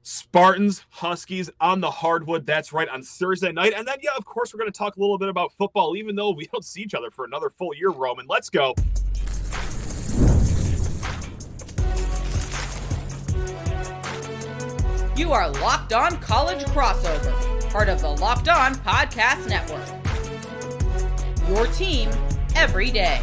Spartans, Huskies on the hardwood. That's right, on Thursday night. And then, of course, we're going to talk a little bit about football, even though we don't see each other for another full year, Roman. Let's go. You are Locked On College Crossover, part of the Locked On Podcast Network. Your team every day.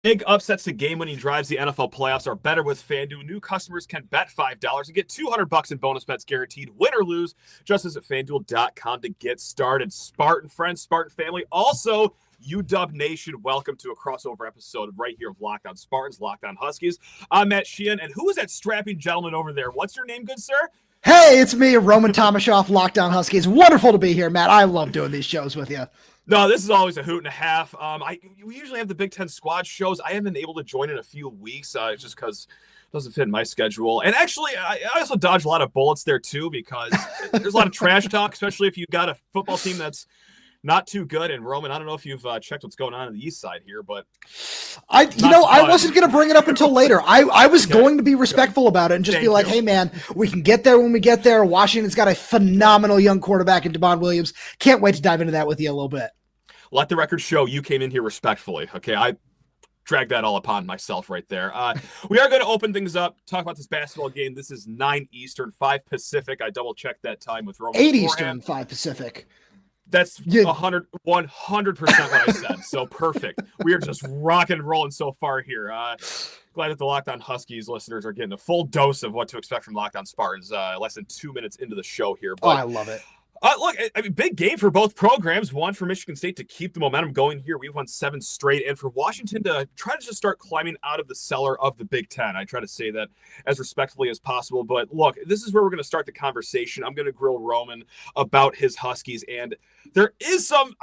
Big upsets to game-winning drives. The NFL playoffs are better with FanDuel. New customers can bet $5 and get $200 in bonus bets guaranteed, win or lose. Just visit FanDuel.com to get started. Spartan friends, Spartan family, also UW Nation, welcome to a crossover episode right here of Locked On Spartans, Locked On Huskies. I'm Matt Sheehan, and who is that strapping gentleman over there? What's your name, good sir? Hey, it's me, Roman Tomashoff, Locked On Huskies. Wonderful to be here, Matt. I love doing these shows with you. No, this is always a hoot and a half. We usually have the Big Ten squad shows. I haven't been able to join in a few weeks just because it doesn't fit in my schedule. And actually, I also dodge a lot of bullets there, too, because there's a lot of trash talk, especially if you've got a football team that's not too good. And Roman, I don't know if you've checked what's going on the east side here, but I wasn't going to bring it up until later. I was going to be respectful about it and just be like, hey man, we can get there when we get there. Washington's got a phenomenal young quarterback in Devon Williams. Can't wait to dive into that with you a little bit. Let the record show you came in here respectfully. Okay, I dragged that all upon myself right there. We are going to open things up, talk about this basketball game. This is 9 Eastern, 5 Pacific. I double-checked that time with Roman. 8 Eastern, 5 Pacific. That's 100% what I said. So perfect. We are just rocking and rolling so far here. Glad that the Locked On Huskies listeners are getting a full dose of what to expect from Locked On Spartans less than 2 minutes into the show here. But, I love it. Look, I mean, big game for both programs. One for Michigan State to keep the momentum going here. We've won 7 straight. And for Washington to try to just start climbing out of the cellar of the Big Ten. I try to say that as respectfully as possible. But look, this is where we're going to start the conversation. I'm going to grill Roman about his Huskies. And there is some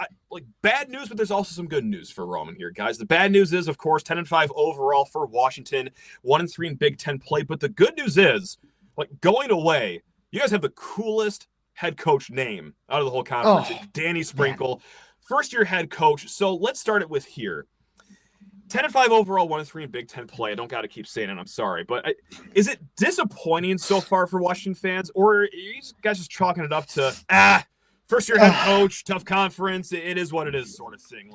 bad news, but there's also some good news for Roman here, guys. The bad news is, of course, 10-5 overall for Washington, 1-3 in Big Ten play. But the good news is, going away, you guys have the coolest head coach name out of the whole conference. Danny Sprinkle, first-year head coach. So let's start it with here. 10-5 overall, 1-3 in Big Ten play. I don't got to keep saying it. I'm sorry. But is it disappointing so far for Washington fans, or are you guys just chalking it up to, first-year head coach, tough conference, it is what it is sort of thing?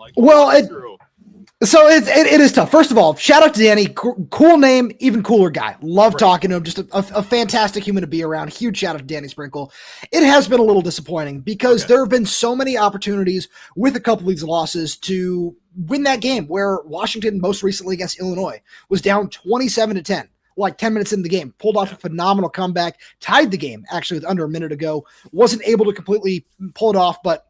So it is tough. First of all, shout out to Danny. Cool name, even cooler guy. Love talking to him. Just a fantastic human to be around. Huge shout out to Danny Sprinkle. It has been a little disappointing because there have been so many opportunities with a couple of these losses to win that game, where Washington most recently against Illinois was down 27-10. 10 minutes into the game, pulled off a phenomenal comeback, tied the game actually with under a minute to go. Wasn't able to completely pull it off, but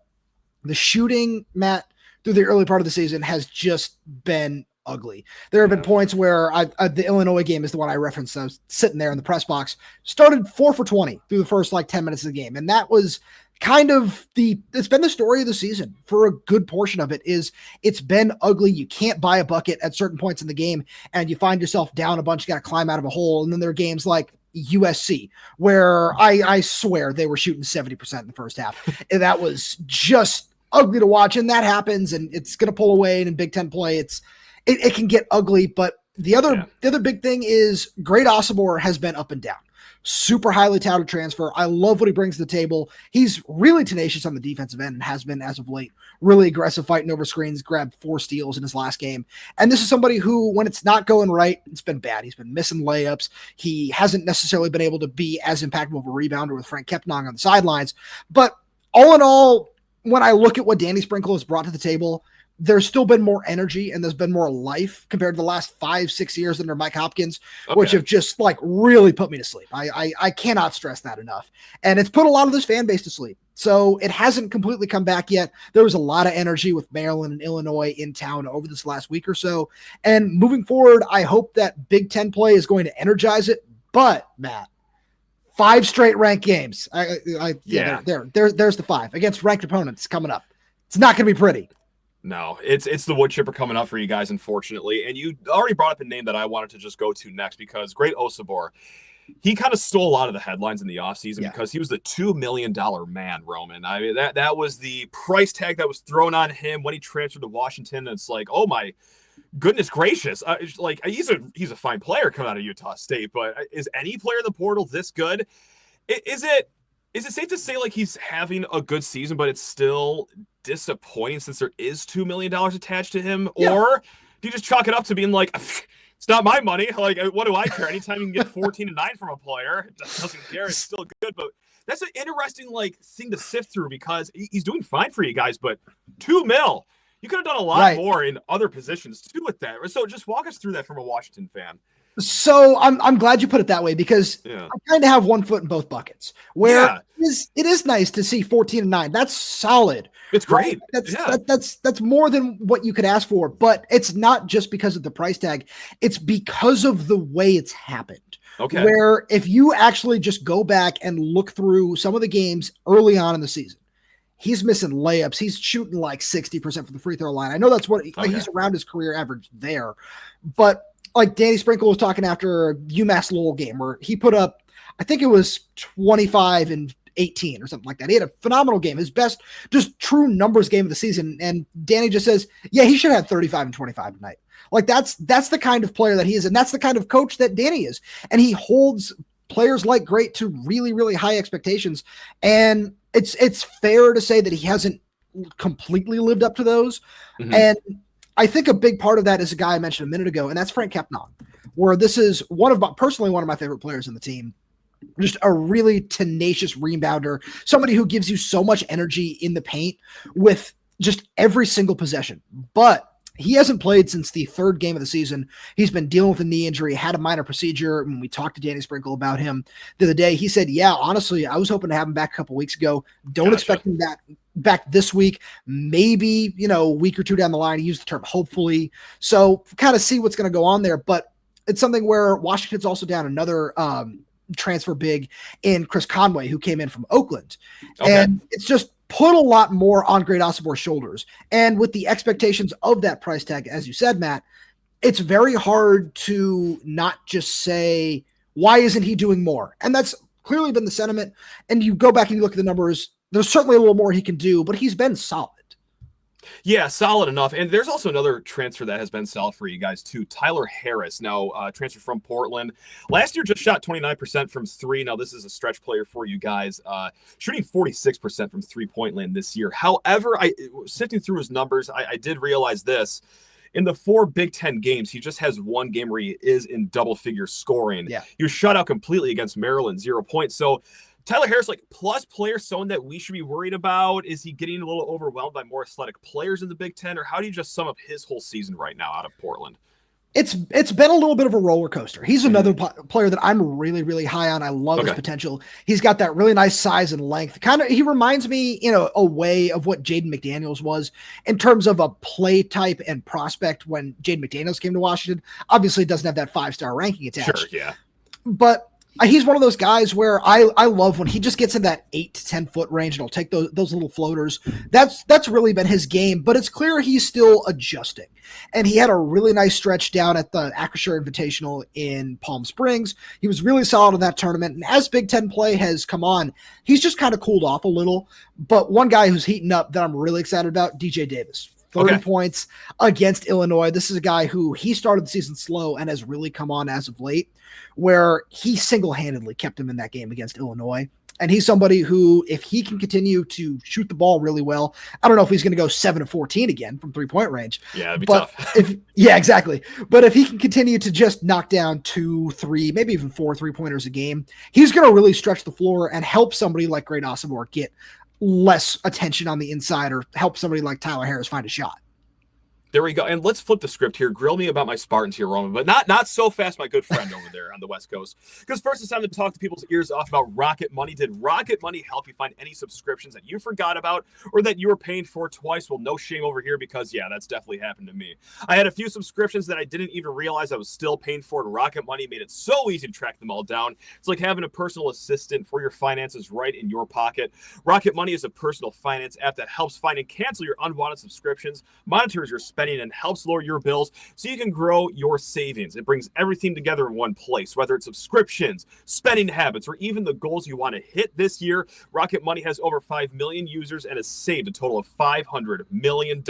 the shooting, Matt, through the early part of the season has just been ugly. There have been points where the Illinois game is the one I referenced. I was sitting there in the press box, started 4 for 20 through the first 10 minutes of the game. And that was kind of it's been the story of the season for a good portion of it. It's been ugly. You can't buy a bucket at certain points in the game and you find yourself down a bunch. You got to climb out of a hole. And then there are games like USC where I swear they were shooting 70% in the first half. And that was just ugly to watch. And that happens and it's going to pull away. And in Big Ten play, it can get ugly. But the other big thing is Great Osobor has been up and down. Super highly touted transfer. I love what he brings to the table. He's really tenacious on the defensive end and has been as of late. Really aggressive, fighting over screens, grabbed 4 steals in his last game. And this is somebody who, when it's not going right, it's been bad. He's been missing layups. He hasn't necessarily been able to be as impactful of a rebounder with Frank Kepnang on the sidelines. But all in all, when I look at what Danny Sprinkle has brought to the table, there's still been more energy and there's been more life compared to the last 5-6 years under Mike Hopkins, which have just really put me to sleep. I cannot stress that enough. And it's put a lot of this fan base to sleep. So it hasn't completely come back yet. There was a lot of energy with Maryland and Illinois in town over this last week or so. And moving forward, I hope that Big Ten play is going to energize it. But Matt, 5 straight ranked games. There's the 5 against ranked opponents coming up. It's not going to be pretty. No, it's the wood chipper coming up for you guys, unfortunately. And you already brought up a name that I wanted to just go to next because great Osobor, he kind of stole a lot of the headlines in the offseason because he was the $2 million man, Roman. I mean, that was the price tag that was thrown on him when he transferred to Washington. It's like, oh my Goodness gracious. Like he's a fine player coming out of Utah State, but is any player in the portal this good? Is it safe to say like he's having a good season, but it's still disappointing since there is $2 million attached to him? Yeah. Or do you just chalk it up to being like, it's not my money. Like, what do I care? Anytime you can get 14 and 9 from a player, it doesn't care. It's still good. But that's an interesting like thing to sift through because he's doing fine for you guys, but $2 million. You could have done a lot more in other positions too with that. So just walk us through that from a Washington fan. So I'm glad you put it that way because I kind of have one foot in both buckets where it is nice to see 14 and 9. That's solid. It's great. Right? That's more than what you could ask for, but it's not just because of the price tag. It's because of the way it's happened. Okay. Where if you actually just go back and look through some of the games early on in the season, he's missing layups. He's shooting like 60% from the free throw line. I know that's what he's around his career average there, but like Danny Sprinkle was talking after a UMass Lowell game where he put up, I think it was 25 and 18 or something like that. He had a phenomenal game, his best, just true numbers game of the season. And Danny just says, yeah, he should have 35 and 25 tonight. Like that's the kind of player that he is. And that's the kind of coach that Danny is. And he holds players like great to really, really high expectations. And it's fair to say that he hasn't completely lived up to those. Mm-hmm. And I think a big part of that is a guy I mentioned a minute ago, and that's Frank Kapnon, where this is personally one of my favorite players in the team. Just a really tenacious rebounder, somebody who gives you so much energy in the paint with just every single possession. But he hasn't played since the third game of the season. He's been dealing with a knee injury, had a minor procedure. When we talked to Danny Sprinkle about him the other day, he said, yeah, honestly, I was hoping to have him back a couple weeks ago. Don't expect him back this week, maybe, a week or two down the line. He used the term hopefully. So kind of see what's going to go on there. But it's something where Washington's also down another transfer big in Chris Conway, who came in from Oakland. Okay. And it's just put a lot more on Great Osobor's shoulders. And with the expectations of that price tag, as you said, Matt, it's very hard to not just say, why isn't he doing more? And that's clearly been the sentiment. And you go back and you look at the numbers, there's certainly a little more he can do, but he's been solid. Yeah, solid enough. And there's also another transfer that has been solid for you guys too. Tyler Harris, now transfer from Portland. Last year just shot 29% from three. Now this is a stretch player for you guys, shooting 46% from three-point land this year. However, sifting through his numbers, I did realize this. In the 4 Big Ten games, he just has one game where he is in double-figure scoring. Yeah. He was shut out completely against Maryland, 0 points. So Tyler Harris, like plus player, someone that we should be worried about. Is he getting a little overwhelmed by more athletic players in the Big Ten, or how do you just sum up his whole season right now out of Portland? It's been a little bit of a roller coaster. He's another player that I'm really, really high on. I love his potential. He's got that really nice size and length. He reminds me, a way of what Jaden McDaniels was in terms of a play type and prospect when Jaden McDaniels came to Washington. Obviously, it doesn't have that 5-star ranking attached. Sure, yeah. But he's one of those guys where I love when he just gets in that 8 to 10 foot range and he'll take those little floaters. That's really been his game, but it's clear he's still adjusting. And he had a really nice stretch down at the Acrisure Invitational in Palm Springs. He was really solid in that tournament. And as Big Ten play has come on, he's just kind of cooled off a little. But one guy who's heating up that I'm really excited about, DJ Davis. 30 points against Illinois. This is a guy who he started the season slow and has really come on as of late, where he single-handedly kept him in that game against Illinois. And he's somebody who, if he can continue to shoot the ball really well, I don't know if he's going to go 7 of 14 again from 3-point range. Yeah, it'd be tough. Exactly. But if he can continue to just knock down 2, 3, maybe even 4 3-pointers a game, he's going to really stretch the floor and help somebody like Great Osobor get less attention on the inside, or help somebody like Tyler Harris find a shot. There we go. And let's flip the script here. Grill me about my Spartans here, Roman, but not so fast, my good friend over there on the West Coast. Because first, it's time to talk to people's ears off about Rocket Money. Did Rocket Money help you find any subscriptions that you forgot about or that you were paying for twice? Well, no shame over here, because, yeah, that's definitely happened to me. I had a few subscriptions that I didn't even realize I was still paying for, and Rocket Money made it so easy to track them all down. It's like having a personal assistant for your finances right in your pocket. Rocket Money is a personal finance app that helps find and cancel your unwanted subscriptions, monitors your spending, spending and helps lower your bills so you can grow your savings. It brings everything together in one place, whether it's subscriptions, spending habits, or even the goals you want to hit this year. Rocket Money has over 5 million users and has saved a total of $500 million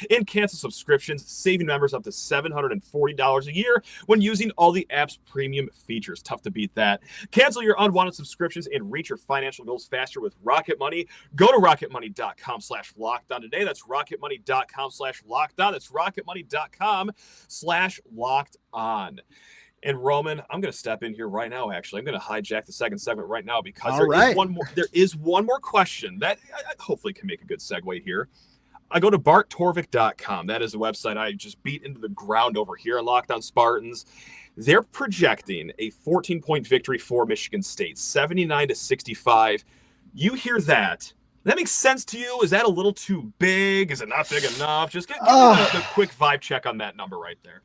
in cancel subscriptions, saving members up to $740 a year when using all the app's premium features. Tough to beat that. Cancel your unwanted subscriptions and reach your financial goals faster with Rocket Money. Go to rocketmoney.com/lockedon today. That's rocketmoney.com/lockedon. That's rocketmoney.com/lockedon. And Roman, I'm going to step in here right now. Actually, I'm going to hijack the second segment right now because there is one more question that I hopefully can make a good segue here. I go to barttorvik.com. That is a website I just beat into the ground over here on Locked On Spartans. They're projecting a 14-point victory for Michigan State, 79-65. You hear that? That makes sense to you? Is that a little too big? Is it not big enough? Just give me the quick vibe check on that number right there.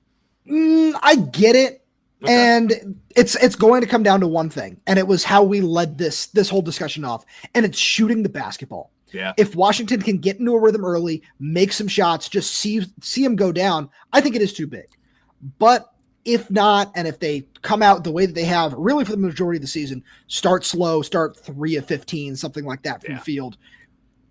I get it. Okay. And it's going to come down to one thing, and it was how we led this whole discussion off, and it's shooting the basketball. Yeah. If Washington can get into a rhythm early, make some shots, just see them go down, I think it is too big. But if not, and if they come out the way that they have really for the majority of the season, start slow, start 3 of 15, something like that from the field,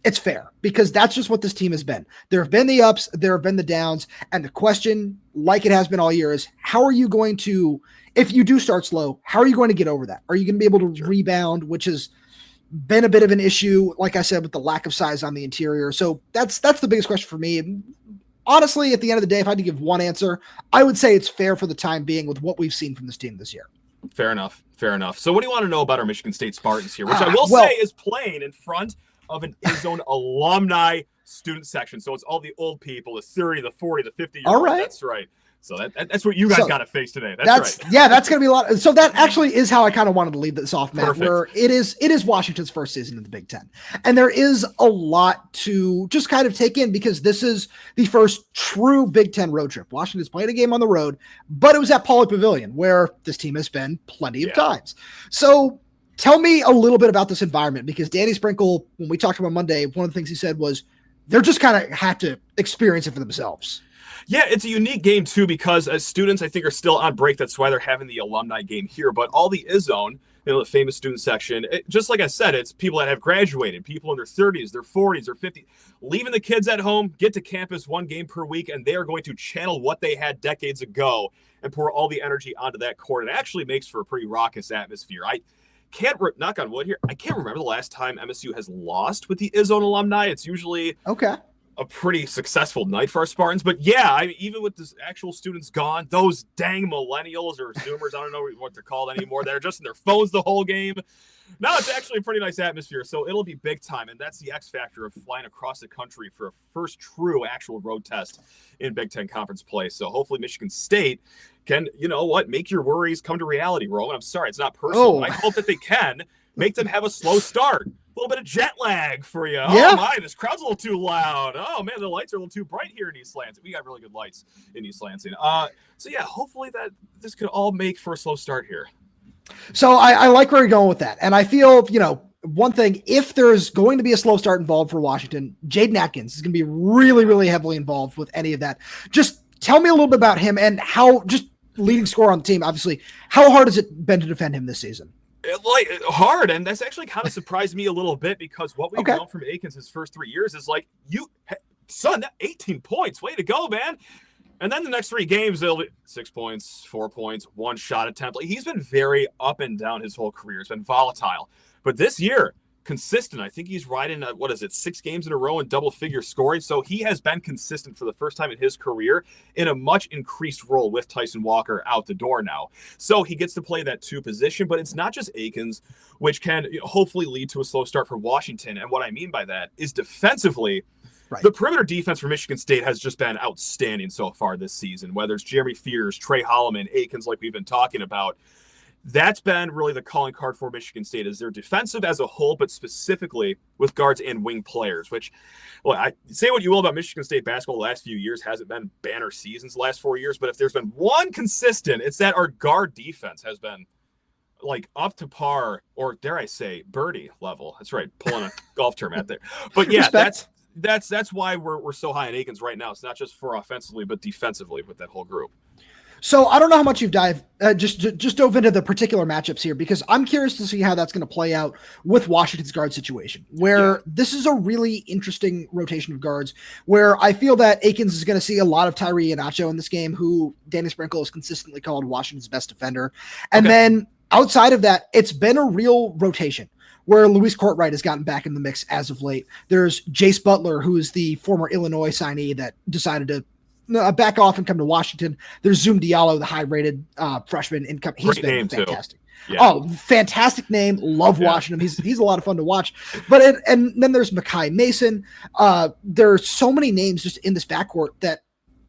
it's fair because that's just what this team has been. There have been the ups, there have been the downs, and the question, like it has been all year, is how are you going to, if you do start slow, how are you going to get over that? Are you going to be able to rebound, which has been a bit of an issue, like I said, with the lack of size on the interior. So that's the biggest question for me. Honestly, at the end of the day, if I had to give one answer, I would say it's fair for the time being with what we've seen from this team this year. Fair enough. So what do you want to know about our Michigan State Spartans here, which I will say is playing in front of an ISON alumni student section. So it's all the old people, the 30, the 40, the 50. All right. That's right. So that's what you guys got to face today. That's right. Yeah, that's going to be a lot. So that actually is how I kind of wanted to leave this off, Matt, Perfect. where it is Washington's first season in the Big Ten. And there is a lot to just kind of take in because this is the first true Big Ten road trip. Washington's played a game on the road, but it was at Pauley Pavilion where this team has been plenty of times. So tell me a little bit about this environment because Danny Sprinkle, when we talked about Monday, one of the things he said was they're just kind of had to experience it for themselves. Yeah, it's a unique game, too, because as students, I think, are still on break. That's why they're having the alumni game here. But all the ISON, the famous student section, just like I said, it's people that have graduated, people in their 30s, their 40s, their 50s, leaving the kids at home, get to campus one game per week, and they are going to channel what they had decades ago and pour all the energy onto that court. It actually makes for a pretty raucous atmosphere. I can't, knock on wood here, I can't remember the last time MSU has lost with the ISON alumni. It's usually a pretty successful night for our Spartans. But yeah, even with the actual students gone, those dang millennials or Zoomers, I don't know what they're called anymore, they're just in their phones the whole game. Now it's actually a pretty nice atmosphere, so it'll be big time, and that's the X factor of flying across the country for a first true actual road test in Big Ten Conference play. So hopefully Michigan State can, make your worries come to reality, Roman. I'm sorry, it's not personal. I hope that they can make them have a slow start. A little bit of jet lag for you. Yeah. Oh my, this crowd's a little too loud. Oh man, the lights are a little too bright here in East Lansing. We got really good lights in East Lansing. So yeah, hopefully that this could all make for a slow start here. So I like where you're going with that. And I feel, one thing, if there's going to be a slow start involved for Washington, Jaden Atkins is going to be really, really heavily involved with any of that. Just tell me a little bit about him and how, just leading scorer on the team, obviously, how hard has it been to defend him this season? Hard, and that's actually kind of surprised me a little bit because what we've known from Atkins his first 3 years is son, that 18 points, way to go, man. And then the next 3 games, it'll be 6 points, 4 points, 1 shot attempt. He's been very up and down his whole career. It's been volatile. But this year, consistent. I think he's riding, 6 games in a row in double-figure scoring. So he has been consistent for the first time in his career in a much increased role with Tyson Walker out the door now. So he gets to play that 2 position, but it's not just Atkins, which can hopefully lead to a slow start for Washington. And what I mean by that is defensively, the perimeter defense for Michigan State has just been outstanding so far this season, whether it's Jeremy Fears, Trey Holloman, Atkins, like we've been talking about. That's been really the calling card for Michigan State is their defensive as a whole, but specifically with guards and wing players, which, I say what you will about Michigan State basketball the last few years, hasn't been banner seasons the last 4 years, but if there's been one consistent, it's that our guard defense has been up to par, or dare I say birdie level. That's right. Pulling a golf term out there. But yeah, That's why we're so high on Atkins right now. It's not just for offensively, but defensively with that whole group. So I don't know how much you've just dove into the particular matchups here, because I'm curious to see how that's going to play out with Washington's guard situation, where this is a really interesting rotation of guards, where I feel that Atkins is going to see a lot of Tyree Inacho in this game, who Danny Sprinkle has consistently called Washington's best defender. And then outside of that, it's been a real rotation where Luis Courtright has gotten back in the mix as of late. There's Jace Butler, who is the former Illinois signee that decided to back off and come to Washington. There's Zoom Diallo, the high-rated freshman income. He's been fantastic. Yeah. Oh, fantastic name. Love watching him. He's a lot of fun to watch. But and then there's Makai Mason. There's so many names just in this backcourt that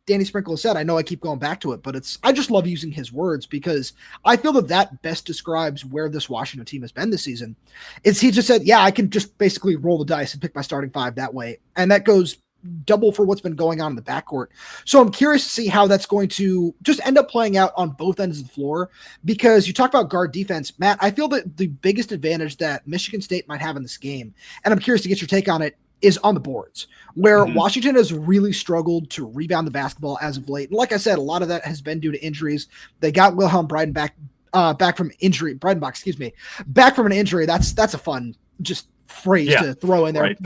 Danny Sprinkle said. I know I keep going back to it, but I just love using his words, because I feel that best describes where this Washington team has been this season. He just said, I can just basically roll the dice and pick my starting five that way. And that goes double for what's been going on in the backcourt. So I'm curious to see how that's going to just end up playing out on both ends of the floor, because you talk about guard defense, Matt. I feel that the biggest advantage that Michigan State might have in this game, and I'm curious to get your take on it, is on the boards, where Washington has really struggled to rebound the basketball as of late. And like I said, a lot of that has been due to injuries. They got Wilhelm Breidenbach back from injury. Breidenbach, excuse me, back from an injury. That's a fun just phrase to throw in there. Right.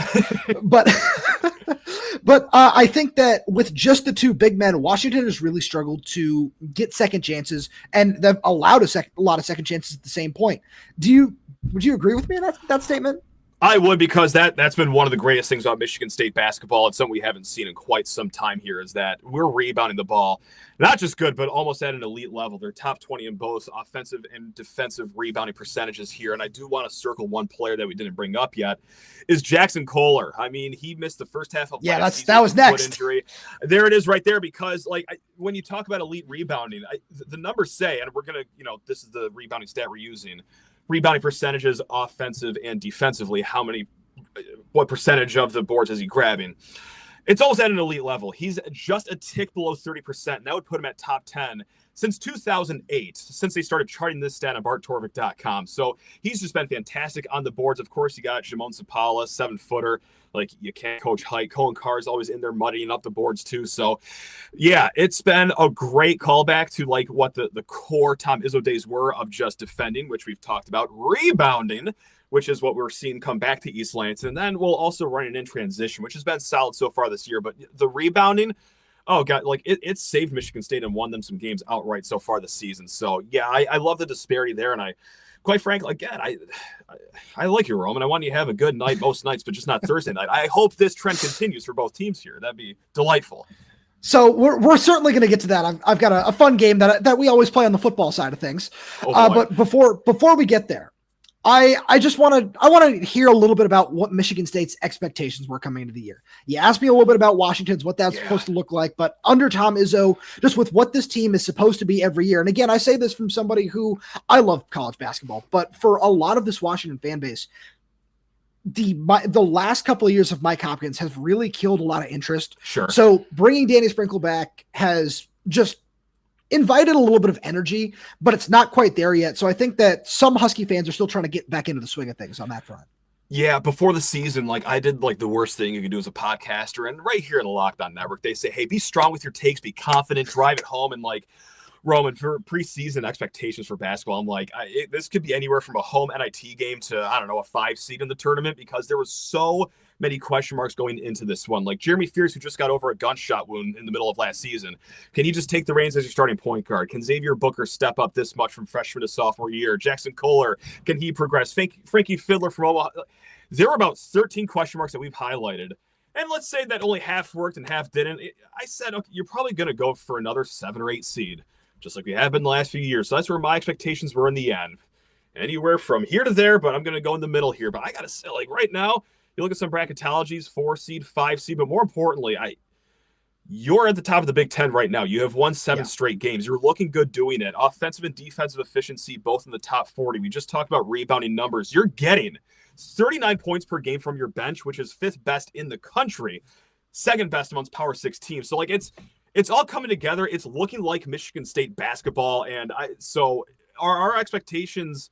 But I think that with just the two big men, Washington has really struggled to get second chances, and they've allowed a lot of second chances at the same point. Would you agree with me on that statement? I would, because that's been one of the greatest things about Michigan State basketball. It's something we haven't seen in quite some time here, is that we're rebounding the ball. Not just good, but almost at an elite level. They're top 20 in both offensive and defensive rebounding percentages here. And I do want to circle one player that we didn't bring up yet, is Jackson Kohler. I mean, he missed the first half of last season. That was next. Injury. There it is right there, because when you talk about elite rebounding, the numbers say, and we're going to, this is the rebounding stat we're using, rebounding percentages, offensive and defensively, what percentage of the boards is he grabbing? It's almost at an elite level. He's just a tick below 30%, and that would put him at top 10 since 2008, since they started charting this stat on barttorvik.com. So he's just been fantastic on the boards. Of course, you got Shimon Sapala, 7-footer. You can't coach height. Cohen Carr's always in there muddying up the boards too. So, it's been a great callback to what the core Tom Izzo days were of just defending, which we've talked about, rebounding, which is what we're seeing come back to East Lansing. And then we'll also run it in transition, which has been solid so far this year. But the rebounding, oh God, it saved Michigan State and won them some games outright so far this season. So I love the disparity there. And quite frankly, again, I like you, Roman. I want you to have a good night most nights, but just not Thursday night. I hope this trend continues for both teams here. That'd be delightful. So we're certainly going to get to that. I've got a fun game that we always play on the football side of things. But before we get there, I want to hear a little bit about what Michigan State's expectations were coming into the year. You asked me a little bit about Washington's, what that's supposed to look like, but under Tom Izzo, just with what this team is supposed to be every year. And again, I say this from somebody who I love college basketball, but for a lot of this Washington fan base, the last couple of years of Mike Hopkins has really killed a lot of interest. Sure. So bringing Danny Sprinkle back has just invited a little bit of energy, but it's not quite there yet. So I think that some Husky fans are still trying to get back into the swing of things on that front. Yeah, before the season, I did the worst thing you could do as a podcaster. And right here in the Locked On Network, they say, hey, be strong with your takes, be confident, drive it home. And Roman, for preseason expectations for basketball, I'm this could be anywhere from a home NIT game to, I don't know, a 5 seed in the tournament, because there was so many question marks going into this one. Jeremy Fierce, who just got over a gunshot wound in the middle of last season. Can he just take the reins as your starting point guard? Can Xavier Booker step up this much from freshman to sophomore year? Jackson Kohler, can he progress? Frankie Fiddler from Omaha. There were about 13 question marks that we've highlighted. And let's say that only half worked and half didn't. I said, okay, you're probably going to go for another 7 or 8 seed, just like we have been the last few years. So that's where my expectations were in the end. Anywhere from here to there, but I'm going to go in the middle here. But I got to say, right now, you look at some bracketologies, 4 seed, 5 seed, but more importantly, you're at the top of the Big Ten right now. You have won 7 straight games. You're looking good doing it. Offensive and defensive efficiency, both in the top 40. We just talked about rebounding numbers. You're getting 39 points per game from your bench, which is 5th best in the country, 2nd best amongst Power 6 teams. So it's all coming together. It's looking like Michigan State basketball. And so are our expectations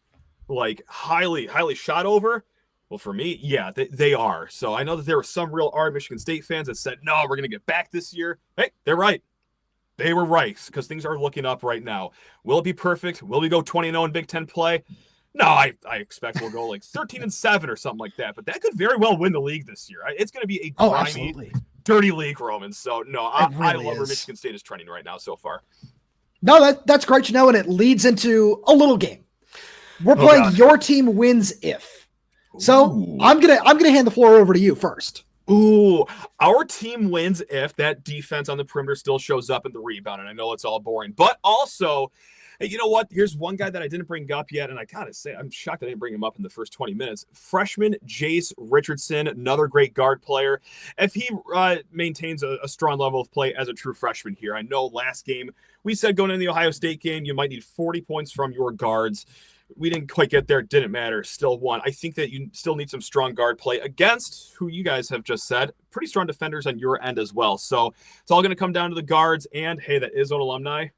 highly, highly shot over? Well, for me, yeah, they are. So I know that there were some real Michigan State fans that said, no, we're going to get back this year. Hey, they're right. They were right because things are looking up right now. Will it be perfect? Will we go 20-0 in Big Ten play? No, I expect we'll go like 13-7 or something like that. But that could very well win the league this year. It's going to be a grimy, dirty league, Roman. So, no, I love where Michigan State is trending right now so far. No, that's great to know, and it leads into a little game. We're playing Your Team Wins If. So Ooh. I'm gonna hand the floor over to you first. Ooh, our team wins if that defense on the perimeter still shows up in the rebound. And I know it's all boring, but also, you know what? Here's one guy that I didn't bring up yet, and I gotta say, I'm shocked I didn't bring him up in the first 20 minutes. Freshman Jace Richardson, another great guard player. If he maintains a strong level of play as a true freshman here, I know last game we said going into the Ohio State game, you might need 40 points from your guards. We didn't quite get there. Didn't matter. Still won. I think that you still need some strong guard play against who you guys have just said. Pretty strong defenders on your end as well. So it's all going to come down to the guards. And hey, that is an alumni.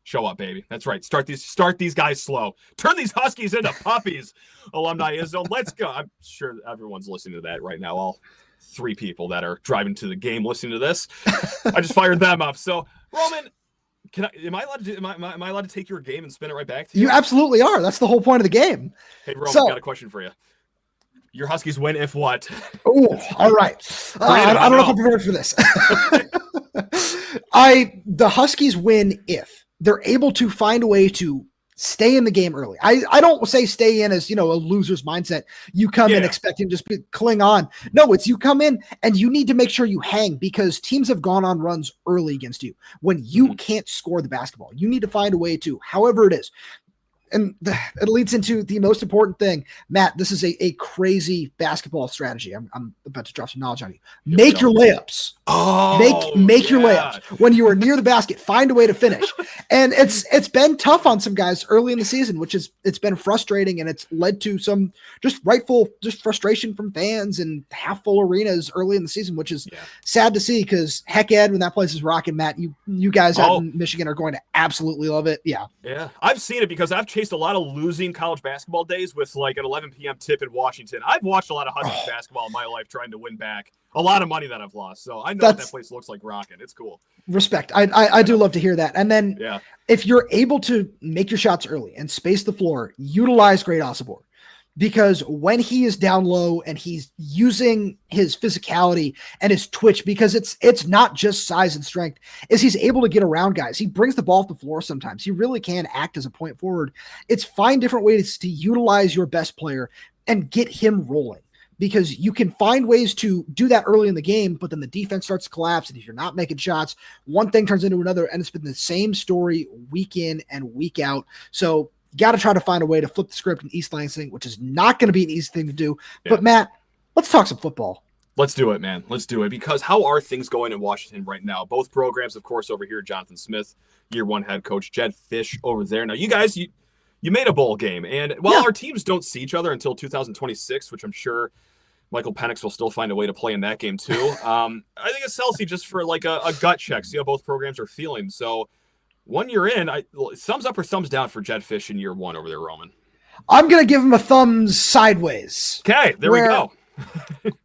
Show up, baby. That's right. Start these guys slow. Turn these Huskies into puppies. Alumni Izzo. Let's go. I'm sure everyone's listening to that right now. All 3 people that are driving to the game listening to this. I just fired them up. So Roman, am I allowed to take your game and spin it right back to you? You absolutely are. That's the whole point of the game. Hey, Roman, got a question for you. Your Huskies win if what? Oh, all right. I don't know if I'm prepared for this. The Huskies win if they're able to find a way to stay in the game early. I don't say stay in as, a loser's mindset. You come in expecting just cling on. No, it's you come in and you need to make sure you hang because teams have gone on runs early against you when you can't score the basketball. You need to find a way to, however it is. And it leads into the most important thing. Matt, this is a crazy basketball strategy. I'm about to drop some knowledge on you. Make your layups. Oh, make your layups. When you are near the basket, find a way to finish. And it's been tough on some guys early in the season, it's been frustrating, and it's led to some rightful frustration from fans and half full arenas early in the season, which is sad to see because heck Ed, when that place is rocking, Matt, you guys out in Michigan are going to absolutely love it. Yeah. Yeah. I've seen it because I've chased a lot of losing college basketball days with like an 11 p.m. tip in Washington. I've watched a lot of Huskies basketball in my life trying to win back a lot of money that I've lost. So I know what that place looks like rocking. It's cool. Respect. I do love to hear that. And then if you're able to make your shots early and space the floor, utilize great Osobor. Because when he is down low and he's using his physicality and his twitch, because it's not just size and strength, is he's able to get around guys. He brings the ball off the floor sometimes. He really can act as a point forward. It's find different ways to utilize your best player and get him rolling. Because you can find ways to do that early in the game, but then the defense starts to collapse. And if you're not making shots, one thing turns into another. And it's been the same story week in and week out. So you got to try to find a way to flip the script in East Lansing, which is not going to be an easy thing to do. Yeah. But Matt, let's talk some football. Let's do it, man. Let's do it. Because how are things going in Washington right now? Both programs, of course, over here, Jonathan Smith, year 1 head coach, Jed Fish over there. Now, you guys, you made a bowl game. And while our teams don't see each other until 2026, which I'm sure Michael Penix will still find a way to play in that game too. I think it's healthy just for like a gut check, see how both programs are feeling. So 1 year in, thumbs up or thumbs down for Jed Fish in year 1 over there, Roman? I'm going to give him a thumbs sideways. Okay, there we go.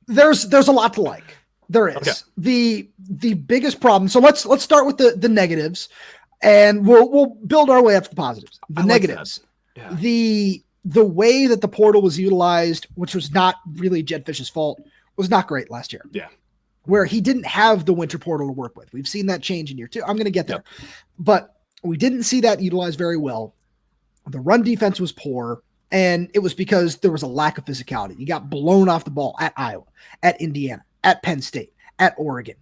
there's a lot to like. There is. Okay. The biggest problem. So let's start with the negatives, and we'll build our way up to the positives. The negatives. Like the way that the portal was utilized, which was not really Jed Fish's fault, was not great last year. Yeah. Where he didn't have the winter portal to work with. We've seen that change in year 2. I'm going to get there. But we didn't see that utilized very well. The run defense was poor, and it was because there was a lack of physicality. You got blown off the ball at Iowa, at Indiana, at Penn State, at Oregon,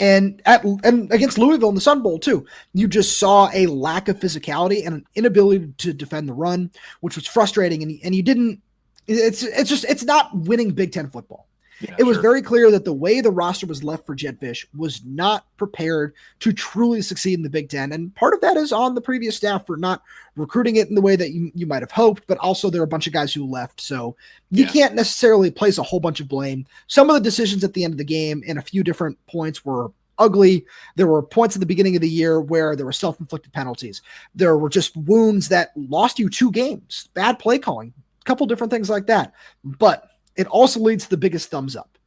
and against Louisville in the Sun Bowl too. You just saw a lack of physicality and an inability to defend the run, which was frustrating. And you didn't. It's not winning Big Ten football. Yeah, it was very clear that the way the roster was left for Jed Fish was not prepared to truly succeed in the Big Ten. And part of that is on the previous staff for not recruiting it in the way that you might have hoped, but also there are a bunch of guys who left. So you can't necessarily place a whole bunch of blame. Some of the decisions at the end of the game in a few different points were ugly. There were points at the beginning of the year where there were self-inflicted penalties. There were just wounds that lost you 2 games, bad play calling, a couple different things like that. But it also leads to the biggest thumbs up,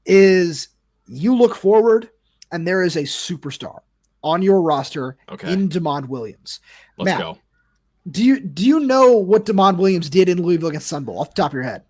is you look forward and there is a superstar on your roster in DeMond Williams. Let's go. Do you know what DeMond Williams did in Louisville against Sun Bowl off the top of your head?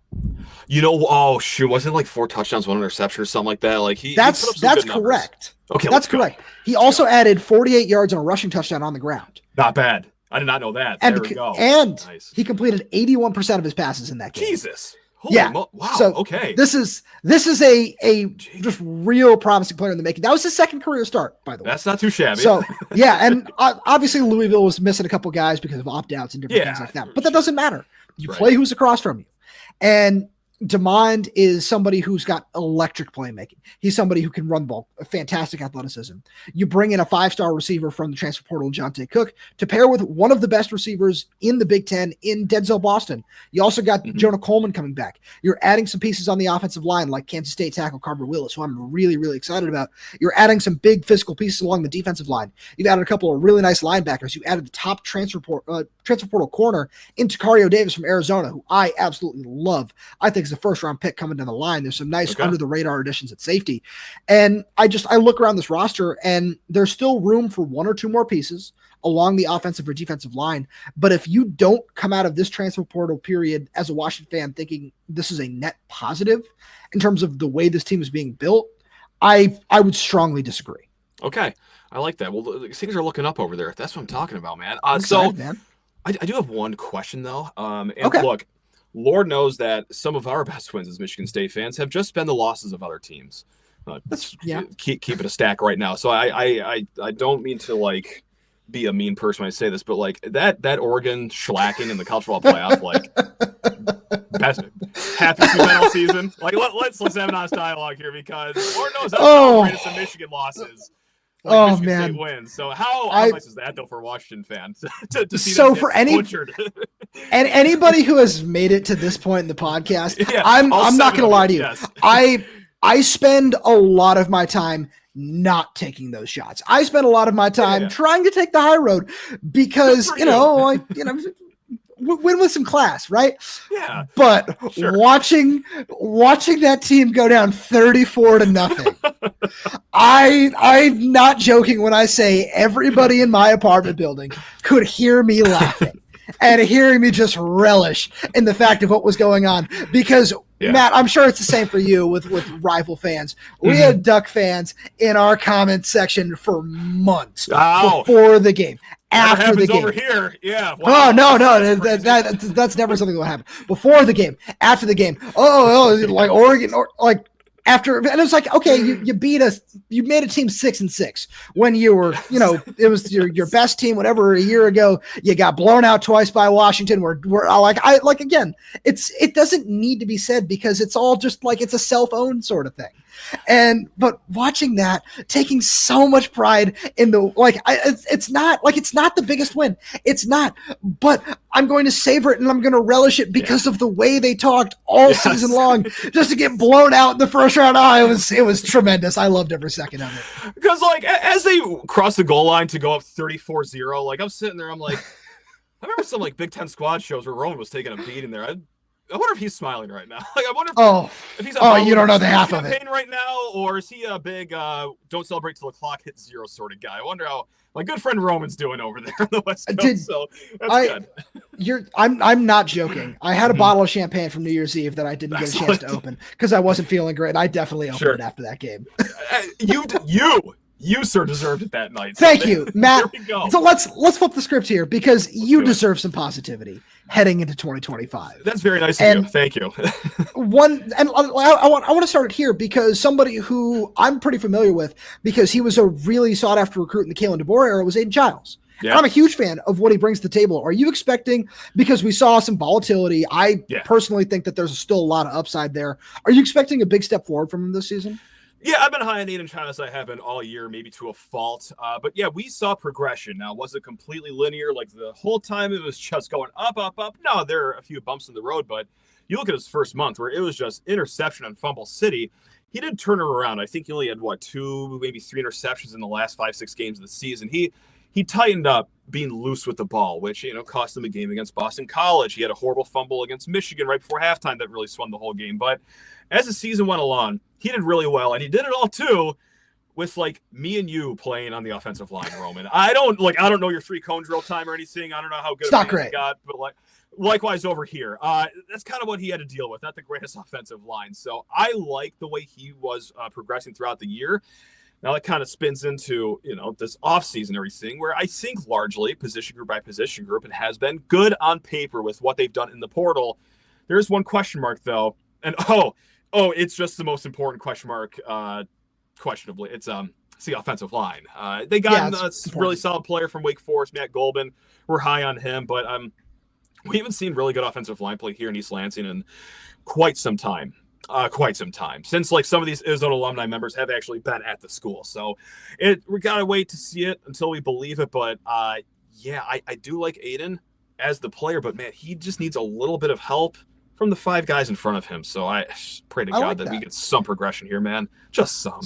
Wasn't it like 4 touchdowns, 1 interception or something like that? Like that's correct. Okay, that's correct. He also added 48 yards and a rushing touchdown on the ground. Not bad. I did not know that. And, there we go. And nice. He completed 81% of his passes in that game. Jesus. Wow. So okay. This is a just real promising player in the making. That was his second career start, by the way. That's not too shabby. So and obviously Louisville was missing a couple guys because of opt-outs and different things like that. But that doesn't matter. You play who's across from you. And DeMond is somebody who's got electric playmaking. He's somebody who can run the ball, a fantastic athleticism. You bring in a 5-star receiver from the transfer portal, Jonte Cook, to pair with one of the best receivers in the Big Ten in Denzel Boston. You also got Jonah Coleman coming back. You're adding some pieces on the offensive line like Kansas State tackle Carver Willis, who I'm really, really excited about. You're adding some big physical pieces along the defensive line. You've added a couple of really nice linebackers. You added the top transfer portal corner in Tacario Davis from Arizona, who I absolutely love. I think is a first-round pick coming down the line. There's some nice under-the-radar additions at safety. And I look around this roster, and there's still room for 1 or 2 more pieces along the offensive or defensive line. But if you don't come out of this transfer portal period as a Washington fan thinking this is a net positive in terms of the way this team is being built, I would strongly disagree. Okay. I like that. Well, things are looking up over there. That's what I'm talking about, man. I do have one question, though. Look, Lord knows that some of our best wins as Michigan State fans have just been the losses of other teams. Keep it a stack right now. So I don't mean to like be a mean person when I say this, but like that Oregon shellacking in the college football playoff, like best happy 2-0 season. Like let's have an honest dialogue here because Lord knows I'm celebrating some Michigan losses. Michigan State wins. So how nice is that though for a Washington fan to see so that for butchered? And anybody who has made it to this point in the podcast, I'm not going to lie to you. Yes. I spend a lot of my time not taking those shots. I spend a lot of my time trying to take the high road because win with some class, right? Yeah. But watching that team go down 34-0, I'm not joking when I say everybody in my apartment building could hear me laughing and hearing me just relish in the fact of what was going on because Matt, I'm sure it's the same for you with rival fans. We had Duck fans in our comment section for months before the game. After the game, over here, wow. No, that's never something that would happen. Before the game, after the game, like Oregon, or like after, and it was like, okay, you beat us, you made a team 6-6 when you were, it was your best team, whatever, a year ago. You got blown out twice by Washington. We're again, it doesn't need to be said because it's all just like it's a self-owned sort of thing. But watching that, taking so much pride in the it's not the biggest win. It's not, but I'm going to savor it and I'm going to relish it because of the way they talked all season long, just to get blown out in the first round. It was tremendous. I loved every second of it. Because as they cross the goal line to go up 34-0, like I'm sitting there, I'm like, I remember some Big Ten squad shows where Roman was taking a beating there. I wonder if he's smiling right now. I wonder if he's you don't know the half of it right now, or is he a big don't celebrate till the clock hits 0 sort of guy? I wonder how my good friend Roman's doing over there on the West Coast. So that's good. I'm not joking. I had a bottle of champagne from New Year's Eve that I didn't get a chance to open because I wasn't feeling great. I definitely opened it after that game. You sir deserved it that night. So Thank you, Matt. There we go. So let's flip the script here because you deserve some positivity heading into 2025. That's very nice of you. Thank you. I want to start it here because somebody who I'm pretty familiar with because he was a really sought after recruit in the Kalen DeBoer era was Aidan Chiles. Yeah. I'm a huge fan of what he brings to the table. Are you expecting, because we saw some volatility, I personally think that there's still a lot of upside there. Are you expecting a big step forward from him this season? Yeah, I've been high on Aidan Chiles. I have been all year, maybe to a fault. But yeah, we saw progression. Now, was it completely linear? Like the whole time it was just going up, up, up? No, there are a few bumps in the road. But you look at his first month where it was just interception on Fumble City. He did turn it around. I think he only had, 2, maybe 3 interceptions in the last 5-6 games of the season. He he tightened up being loose with the ball, which, cost him a game against Boston College. He had a horrible fumble against Michigan right before halftime that really swung the whole game. But as the season went along, he did really well, and he did it all too with me and you playing on the offensive line, Roman. I don't know your 3-cone drill time or anything. I don't know how good you got, but likewise over here. That's kind of what he had to deal with. Not the greatest offensive line. So I like the way he was progressing throughout the year. Now that kind of spins into, this offseason and everything, where I think largely position group by position group, it has been good on paper with what they've done in the portal. There's one question mark though. And it's just the most important question mark, questionably. It's the offensive line. They got a really solid player from Wake Forest, Matt Golban. We're high on him, but we haven't seen really good offensive line play here in East Lansing in quite some time. Since some of these Arizona alumni members have actually been at the school. So we gotta wait to see it until we believe it. But I do like Aidan as the player, but man, he just needs a little bit of help from the 5 guys in front of him. So I pray to God that we get some progression here, man. Just some.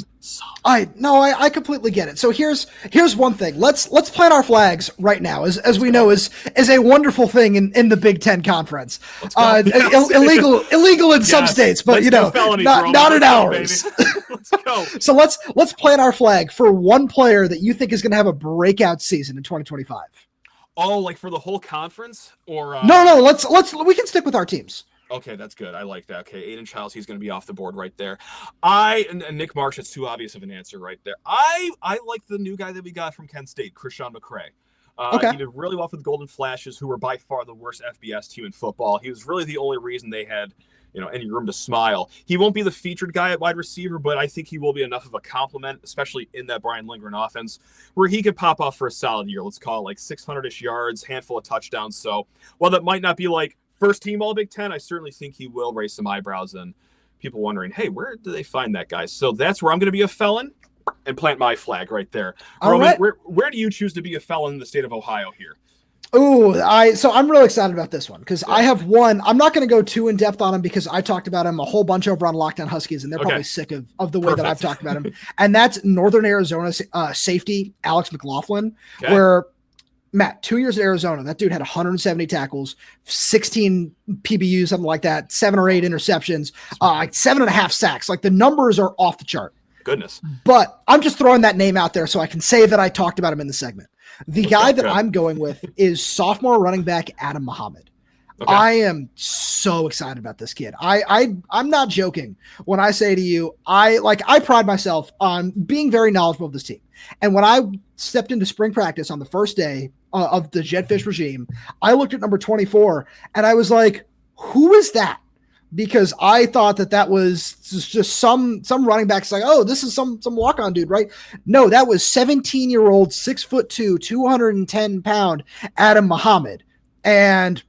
I completely get it. So here's one thing. Let's plant our flags right now, as we know is a wonderful thing in the Big Ten Conference. Illegal in some states, but not in ours. Let's go. So let's plant our flag for one player that you think is going to have a breakout season in 2025. Oh, for the whole conference, or no? We can stick with our teams. Okay, that's good. I like that. Okay, Aidan Chiles, he's going to be off the board right there. And Nick Marsh, it's too obvious of an answer right there. I like the new guy that we got from Kent State, Christian McCray. He did really well for the Golden Flashes, who were by far the worst FBS team in football. He was really the only reason they had, any room to smile. He won't be the featured guy at wide receiver, but I think he will be enough of a compliment, especially in that Brian Lindgren offense, where he could pop off for a solid year. Let's call it 600-ish yards, handful of touchdowns. So while that might not be first team All Big Ten, I certainly think he will raise some eyebrows and people wondering, hey, where do they find that guy? So that's where I'm going to be a felon and plant my flag right there. Roman, where do you choose to be a felon in the state of Ohio here? So I'm really excited about this one because I have one. I'm not going to go too in depth on him because I talked about him a whole bunch over on Lockdown Huskies, and they're probably sick of the way that I've talked about him. And that's Northern Arizona safety Alex McLaughlin, where Matt, 2 years at Arizona, that dude had 170 tackles, 16 PBUs, something like that, 7 or 8 interceptions, 7.5 sacks. The numbers are off the chart. Goodness. But I'm just throwing that name out there so I can say that I talked about him in the segment. The guy that I'm going with is sophomore running back Adam Muhammad. Okay. I am so excited about this kid. I'm not joking when I say to you, I pride myself on being very knowledgeable of this team. And when I stepped into spring practice on the first day of the Jetfish regime, I looked at number 24 and I was like, who is that? Because I thought that was just some running backs this is some walk-on dude, right? No, that was 17-year-old, 6'2", 210-pound Adam Muhammad. And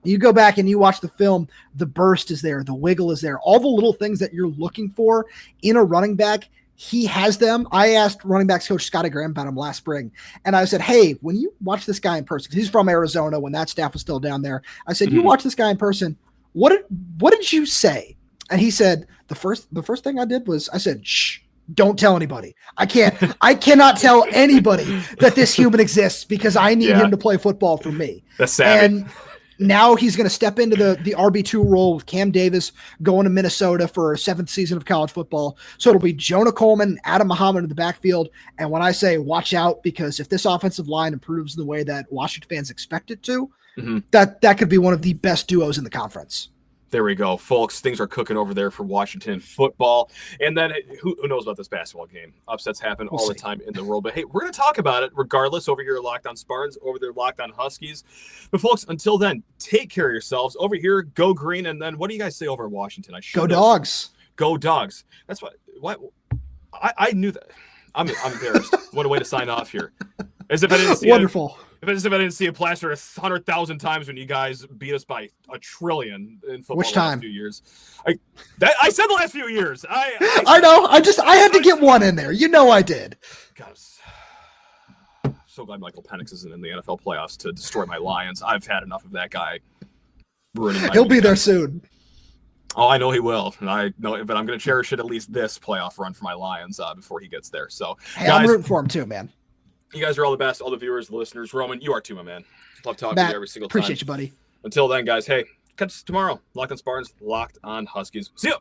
you go back and you watch the film, the burst is there, the wiggle is there, all the little things that you're looking for in a running back, he has them. I asked running backs coach Scotty Graham about him last spring, and I said, hey, when you watch this guy in person, because he's from Arizona when that staff was still down there, I said, you watch this guy in person, what did you say? And he said, the first thing I did was I said, shh, don't tell anybody. I cannot tell anybody that this human exists because I need him to play football for me. That's savvy. And now he's going to step into the RB2 role with Cam Davis going to Minnesota for a 7th season of college football. So it'll be Jonah Coleman, Adam Muhammad in the backfield. And when I say watch out, because if this offensive line improves in the way that Washington fans expect it to, that could be one of the best duos in the conference. There we go, folks. Things are cooking over there for Washington football. And then who knows about this basketball game? Upsets happen all the time in the world. But, hey, we're going to talk about it regardless over here at Locked On Spartans, over there Locked On Huskies. But, folks, until then, take care of yourselves. Over here, go green. And then what do you guys say over in Washington? Go Dogs. Go Dogs. That's what I knew that. I'm embarrassed. What a way to sign off here. As if I didn't see Wonderful. As if I didn't see it plastered 100,000 times when you guys beat us by 1 trillion in football. Which time? The last few years. I said the last few years. I know. I had to get one in there. I did. God, I'm so glad Michael Penix isn't in the NFL playoffs to destroy my Lions. I've had enough of that guy ruining my He'll be there soon. Oh, I know he will. And I know, but I'm going to cherish it at least this playoff run for my Lions before he gets there. So, hey, guys, I'm rooting for him too, man. You guys are all the best, all the viewers, the listeners. Roman, you are too, my man. Love talking Matt, to you every single time. appreciate you, buddy. Until then, guys, hey, catch us tomorrow. Locked on Spartans, Locked on Huskies. See ya.